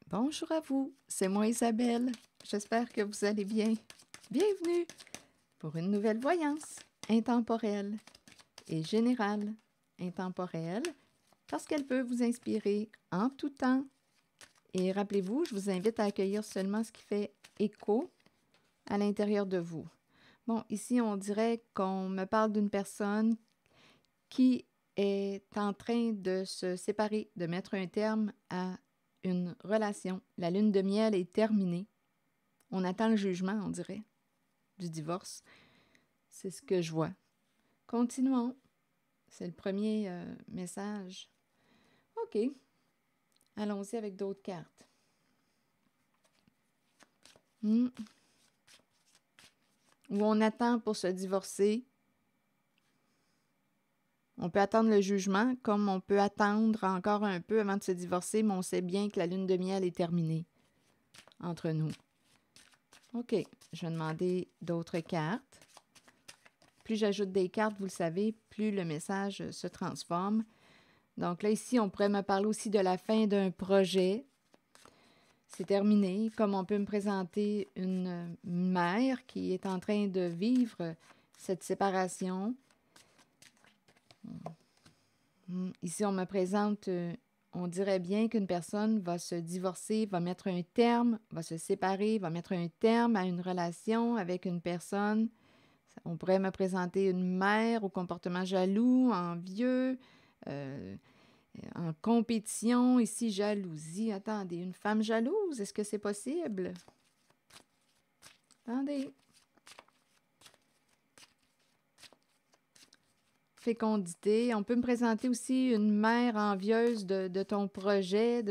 Bonjour à vous, c'est moi Isabelle. J'espère que vous allez bien. Bienvenue pour une nouvelle voyance intemporelle et générale. Intemporelle parce qu'elle peut vous inspirer en tout temps. Et rappelez-vous, je vous invite à accueillir seulement ce qui fait écho à l'intérieur de vous. Bon, ici, on dirait qu'on me parle d'une personne qui est en train de se séparer, de mettre un terme à une relation. La lune de miel est terminée. On attend le jugement, on dirait, du divorce. C'est ce que je vois. Continuons. C'est le premier message. OK. Allons-y avec d'autres cartes. Ou on attend pour se divorcer. On peut attendre le jugement, comme on peut attendre encore un peu avant de se divorcer, mais on sait bien que la lune de miel est terminée entre nous. OK, je vais demander d'autres cartes. Plus j'ajoute des cartes, vous le savez, plus le message se transforme. Donc là, ici, on pourrait me parler aussi de la fin d'un projet. C'est terminé. Comme on peut me présenter une mère qui est en train de vivre cette séparation. Ici, on me présente, on dirait bien qu'une personne va se divorcer, va mettre un terme, va se séparer, va mettre un terme à une relation avec une personne. On pourrait me présenter une mère au comportement jaloux, envieux, en compétition. Ici, jalousie. Attendez, une femme jalouse, est-ce que c'est possible? Attendez. Fécondité. On peut me présenter aussi une mère envieuse de ton projet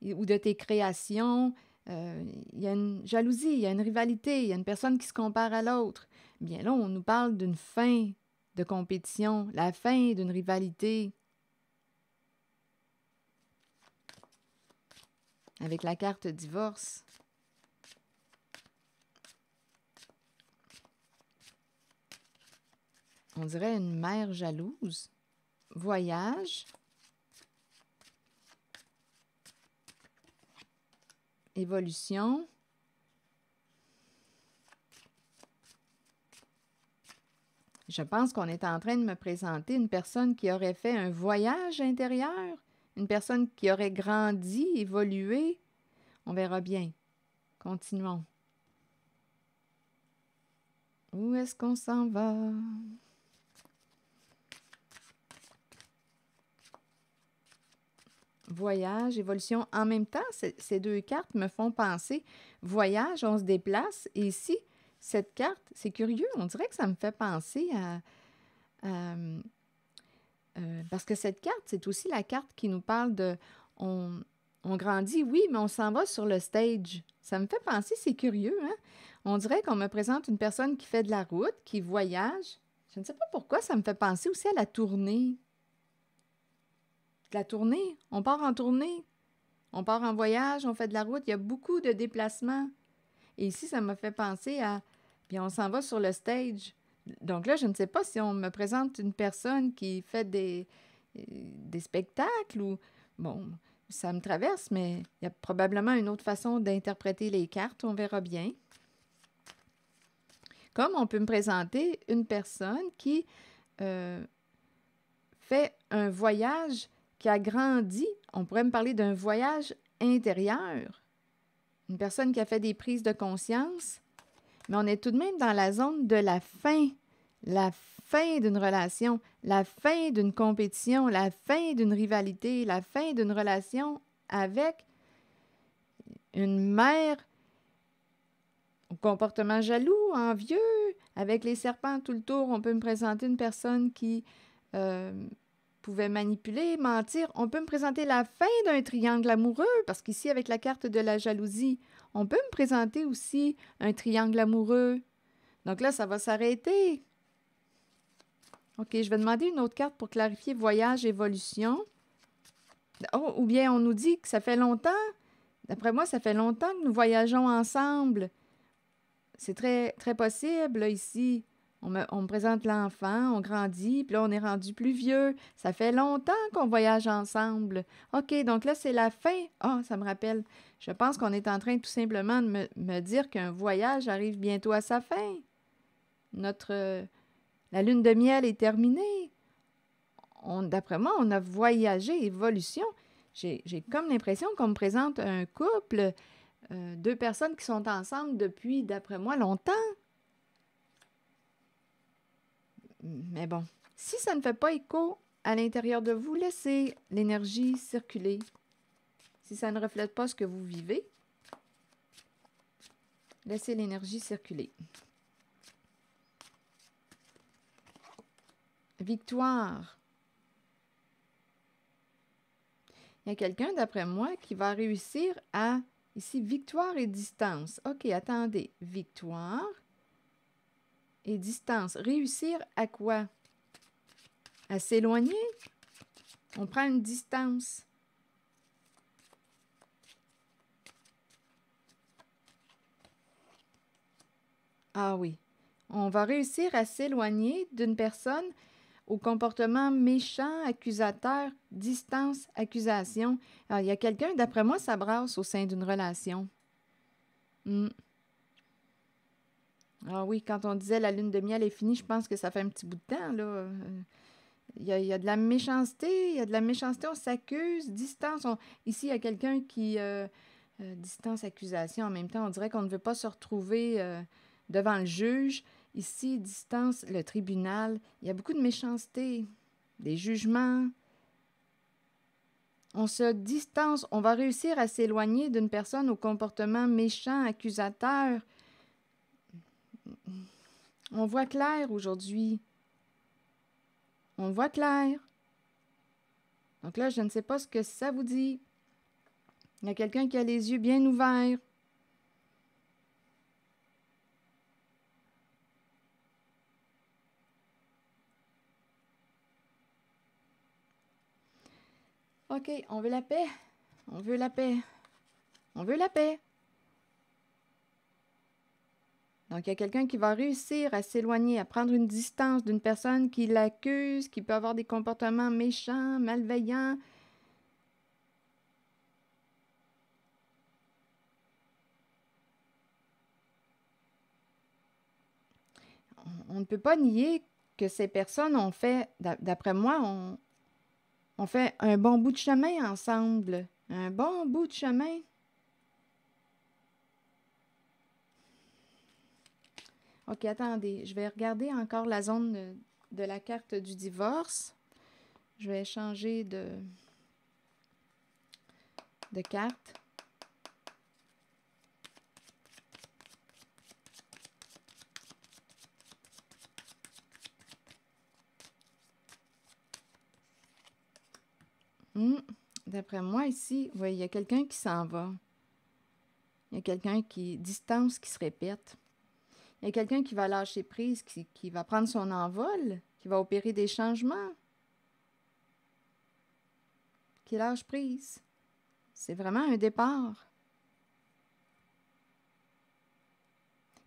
ou de tes créations. Il y a une jalousie, il y a une rivalité, il y a une personne qui se compare à l'autre. Bien là, on nous parle d'une fin de compétition, la fin d'une rivalité. Avec la carte divorce. On dirait une mère jalouse. Voyage. Évolution. Je pense qu'on est en train de me présenter une personne qui aurait fait un voyage intérieur, une personne qui aurait grandi, évolué. On verra bien. Continuons. Où est-ce qu'on s'en va? Voyage, évolution. En même temps, ces deux cartes me font penser. Voyage, on se déplace. Et ici, cette carte, c'est curieux. On dirait que ça me fait penser parce que cette carte, c'est aussi la carte qui nous parle de... On grandit, oui, mais on s'en va sur le stage. Ça me fait penser, c'est curieux, hein? On dirait qu'on me présente une personne qui fait de la route, qui voyage. Je ne sais pas pourquoi, ça me fait penser aussi à la tournée. La tournée, on part en tournée, on part en voyage, on fait de la route, il y a beaucoup de déplacements. Et ici, ça m'a fait penser à... Puis on s'en va sur le stage. Donc là, je ne sais pas si on me présente une personne qui fait des spectacles ou... Bon, ça me traverse, mais il y a probablement une autre façon d'interpréter les cartes, on verra bien. Comme on peut me présenter une personne qui fait un voyage, qui a grandi, on pourrait me parler d'un voyage intérieur. Une personne qui a fait des prises de conscience, mais on est tout de même dans la zone de la fin d'une relation, la fin d'une compétition, la fin d'une rivalité, la fin d'une relation avec une mère au comportement jaloux, envieux, avec les serpents tout le tour. On peut me présenter une personne qui pouvait manipuler, mentir. On peut me présenter la fin d'un triangle amoureux, parce qu'ici, avec la carte de la jalousie, on peut me présenter aussi un triangle amoureux. Donc là, ça va s'arrêter. OK, je vais demander une autre carte pour clarifier voyage, évolution. Oh, ou bien on nous dit que ça fait longtemps. D'après moi, ça fait longtemps que nous voyageons ensemble. C'est très, très possible, là, ici. On me présente l'enfant, on grandit, puis là, on est rendu plus vieux. Ça fait longtemps qu'on voyage ensemble. OK, donc là, c'est la fin. Ah, ça me rappelle. Je pense qu'on est en train tout simplement de me dire qu'un voyage arrive bientôt à sa fin. La lune de miel est terminée. D'après moi, on a voyagé, évolution. J'ai comme l'impression qu'on me présente un couple, deux personnes qui sont ensemble depuis, d'après moi, longtemps. Mais bon, si ça ne fait pas écho à l'intérieur de vous, laissez l'énergie circuler. Si ça ne reflète pas ce que vous vivez, laissez l'énergie circuler. Victoire. Il y a quelqu'un, d'après moi, qui va réussir à... Ici, victoire et distance. OK, attendez. Victoire et distance. Réussir à quoi? À s'éloigner? On prend une distance. Ah oui. On va réussir à s'éloigner d'une personne au comportement méchant, accusateur, distance, accusation. Alors, il y a quelqu'un, d'après moi, ça brasse au sein d'une relation. Ah oui, quand on disait la lune de miel est finie, je pense que ça fait un petit bout de temps, là. Il y a de la méchanceté, on s'accuse, distance. Ici, il y a quelqu'un qui... distance, accusation, en même temps, on dirait qu'on ne veut pas se retrouver devant le juge. Ici, distance, le tribunal, il y a beaucoup de méchanceté, des jugements. On se distance, on va réussir à s'éloigner d'une personne au comportement méchant, accusateur. On voit clair aujourd'hui. On voit clair. Donc là, je ne sais pas ce que ça vous dit. Il y a quelqu'un qui a les yeux bien ouverts. OK, on veut la paix. On veut la paix. On veut la paix. Donc, il y a quelqu'un qui va réussir à s'éloigner, à prendre une distance d'une personne qui l'accuse, qui peut avoir des comportements méchants, malveillants. On ne peut pas nier que ces personnes ont fait, d'après moi, on fait un bon bout de chemin ensemble. Un bon bout de chemin. OK, attendez. Je vais regarder encore la zone de la carte du divorce. Je vais changer de carte. D'après moi, ici, oui, il y a quelqu'un qui s'en va. Il y a quelqu'un qui... Distance qui se répète. Il y a quelqu'un qui va lâcher prise, qui va prendre son envol, qui va opérer des changements. Qui lâche prise. C'est vraiment un départ.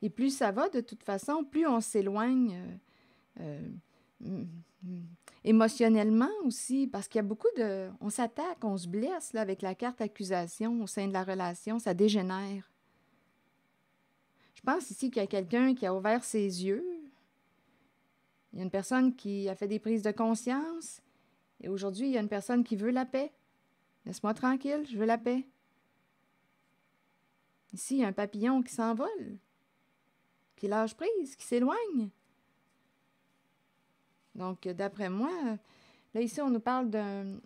Et plus ça va, de toute façon, plus on s'éloigne émotionnellement aussi, parce qu'il y a beaucoup de... On s'attaque, on se blesse là, avec la carte accusation au sein de la relation, ça dégénère. Je pense ici qu'il y a quelqu'un qui a ouvert ses yeux. Il y a une personne qui a fait des prises de conscience. Et aujourd'hui, il y a une personne qui veut la paix. Laisse-moi tranquille, je veux la paix. Ici, il y a un papillon qui s'envole, qui lâche prise, qui s'éloigne. Donc, d'après moi, là, ici, on nous parle d'une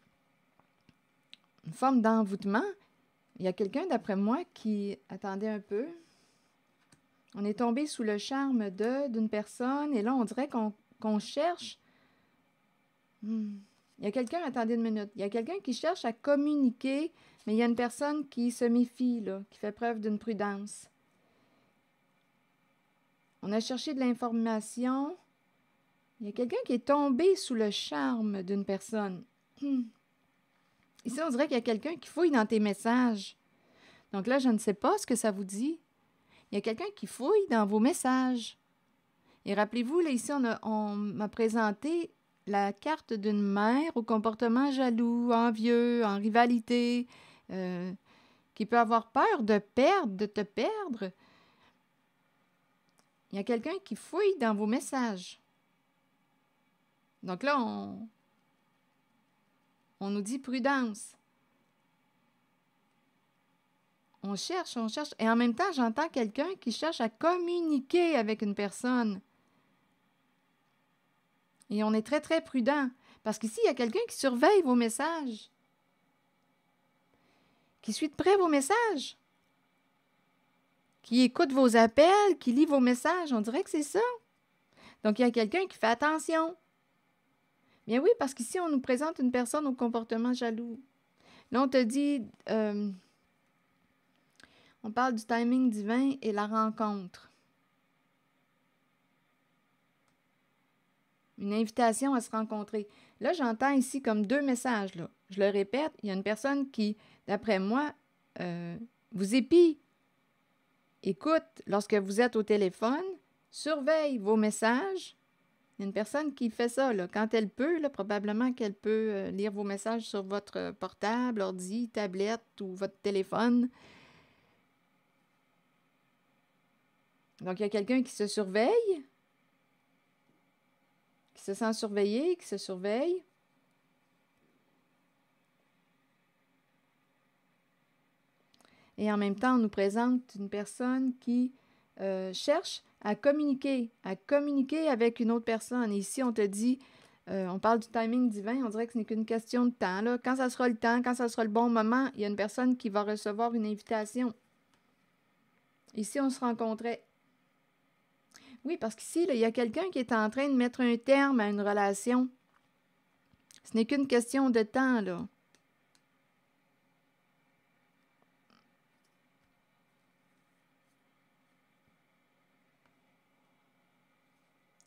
forme d'envoûtement. Il y a quelqu'un, d'après moi, qui... Attendez un peu. On est tombé sous le charme d'une personne, et là, on dirait qu'on cherche... Il y a quelqu'un, attendez une minute, il y a quelqu'un qui cherche à communiquer, mais il y a une personne qui se méfie, là, qui fait preuve d'une prudence. On a cherché de l'information. Il y a quelqu'un qui est tombé sous le charme d'une personne. Ici, on dirait qu'il y a quelqu'un qui fouille dans tes messages. Donc là, je ne sais pas ce que ça vous dit. Il y a quelqu'un qui fouille dans vos messages. Et rappelez-vous, là, ici, on m'a présenté la carte d'une mère au comportement jaloux, envieux, en rivalité, qui peut avoir peur de perdre, de te perdre. Il y a quelqu'un qui fouille dans vos messages. Donc là, on nous dit prudence. On cherche. Et en même temps, j'entends quelqu'un qui cherche à communiquer avec une personne. Et on est très, très prudent. Parce qu'ici, il y a quelqu'un qui surveille vos messages. Qui suit de près vos messages. Qui écoute vos appels, qui lit vos messages. On dirait que c'est ça. Donc, il y a quelqu'un qui fait attention. Bien oui, parce qu'ici, on nous présente une personne au comportement jaloux. Là, on te dit... on parle du timing divin et la rencontre. Une invitation à se rencontrer. Là, j'entends ici comme 2 messages. Là. Je le répète, il y a une personne qui, d'après moi, vous épie. Écoute, lorsque vous êtes au téléphone, surveille vos messages. Il y a une personne qui fait ça. Là. Quand elle peut, là, probablement qu'elle peut lire vos messages sur votre portable, ordi, tablette ou votre téléphone. Donc, il y a quelqu'un qui se surveille, qui se sent surveillé, qui se surveille. Et en même temps, on nous présente une personne qui cherche à communiquer avec une autre personne. Et ici, on te dit, on parle du timing divin, on dirait que ce n'est qu'une question de temps. Là. Quand ça sera le temps, quand ça sera le bon moment, il y a une personne qui va recevoir une invitation. Ici, on se rencontrait. Oui, parce qu'ici, là, il y a quelqu'un qui est en train de mettre un terme à une relation. Ce n'est qu'une question de temps, là.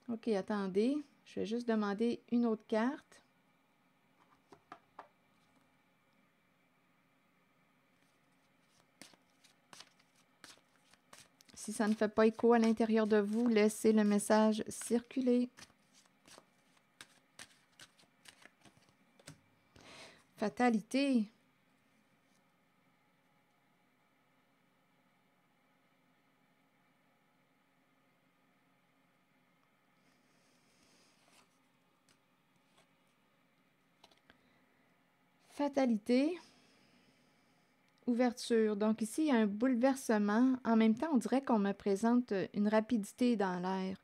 OK, attendez. Je vais juste demander une autre carte. Si ça ne fait pas écho à l'intérieur de vous, laissez le message circuler. Fatalité. Fatalité. Ouverture. Donc ici, il y a un bouleversement. En même temps, on dirait qu'on me présente une rapidité dans l'air.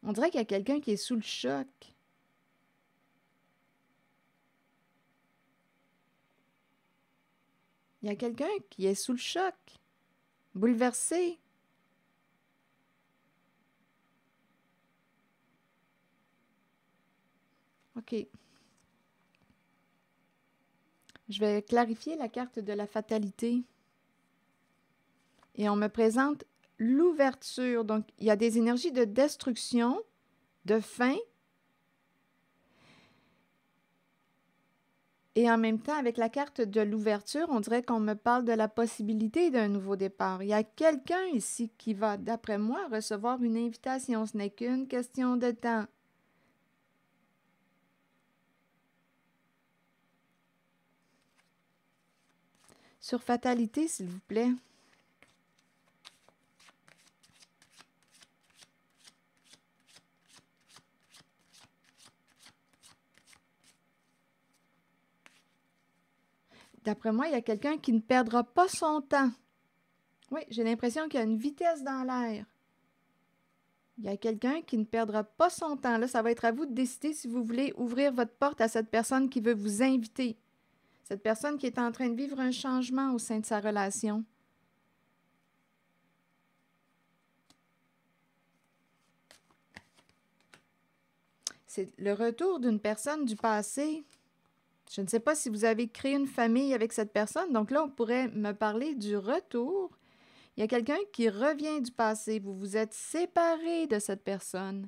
On dirait qu'il y a quelqu'un qui est sous le choc. Il y a quelqu'un qui est sous le choc, bouleversé. OK. Je vais clarifier la carte de la fatalité. Et on me présente l'ouverture. Donc, il y a des énergies de destruction, de fin. Et en même temps, avec la carte de l'ouverture, on dirait qu'on me parle de la possibilité d'un nouveau départ. Il y a quelqu'un ici qui va, d'après moi, recevoir une invitation. Ce n'est qu'une question de temps. Sur fatalité, s'il vous plaît. D'après moi, il y a quelqu'un qui ne perdra pas son temps. Oui, j'ai l'impression qu'il y a une vitesse dans l'air. Il y a quelqu'un qui ne perdra pas son temps. Là, ça va être à vous de décider si vous voulez ouvrir votre porte à cette personne qui veut vous inviter. Cette personne qui est en train de vivre un changement au sein de sa relation. C'est le retour d'une personne du passé. Je ne sais pas si vous avez créé une famille avec cette personne. Donc là, on pourrait me parler du retour. Il y a quelqu'un qui revient du passé. Vous vous êtes séparé de cette personne.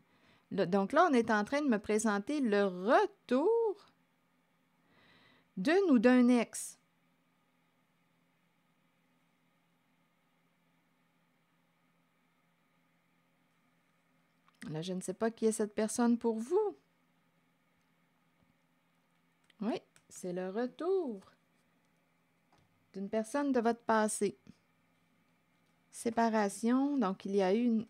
Donc là, on est en train de me présenter le retour d'une ou d'un ex. Là, je ne sais pas qui est cette personne pour vous. Oui, c'est le retour d'une personne de votre passé. Séparation, donc il y a eu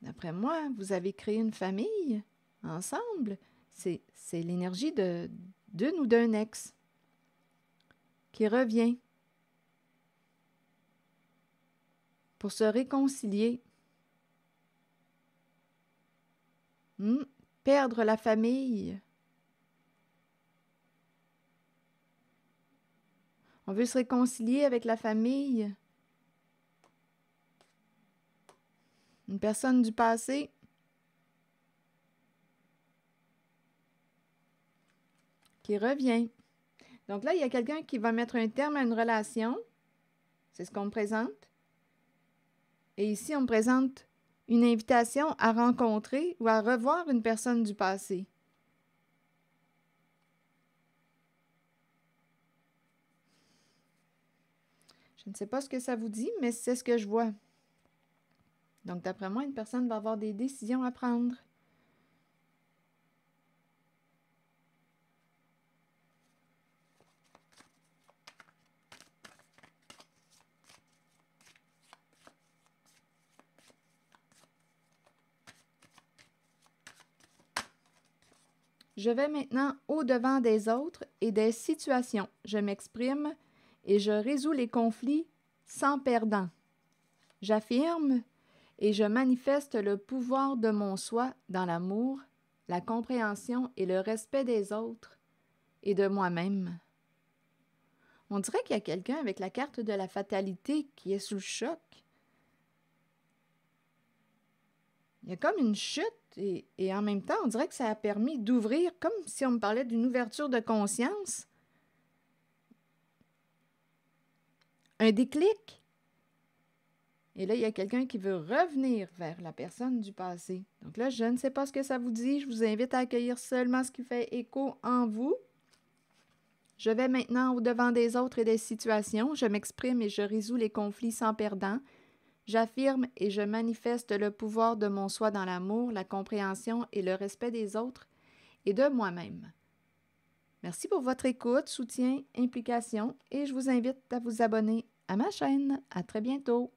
d'après moi, vous avez créé une famille ensemble. C'est l'énergie d'une ou d'un ex qui revient pour se réconcilier. Perdre la famille. On veut se réconcilier avec la famille. Une personne du passé. Qui revient. Donc là, il y a quelqu'un qui va mettre un terme à une relation. C'est ce qu'on me présente. Et ici, on me présente une invitation à rencontrer ou à revoir une personne du passé. Je ne sais pas ce que ça vous dit, mais c'est ce que je vois. Donc, d'après moi, une personne va avoir des décisions à prendre. Je vais maintenant au-devant des autres et des situations. Je m'exprime et je résous les conflits sans perdant. J'affirme et je manifeste le pouvoir de mon soi dans l'amour, la compréhension et le respect des autres et de moi-même. On dirait qu'il y a quelqu'un avec la carte de la fatalité qui est sous le choc. Il y a comme une chute et en même temps, on dirait que ça a permis d'ouvrir, comme si on me parlait d'une ouverture de conscience. Un déclic. Et là, il y a quelqu'un qui veut revenir vers la personne du passé. Donc là, je ne sais pas ce que ça vous dit. Je vous invite à accueillir seulement ce qui fait écho en vous. Je vais maintenant au-devant des autres et des situations. Je m'exprime et je résous les conflits sans perdant. J'affirme et je manifeste le pouvoir de mon soi dans l'amour, la compréhension et le respect des autres et de moi-même. Merci pour votre écoute, soutien, implication et je vous invite à vous abonner à ma chaîne. À très bientôt.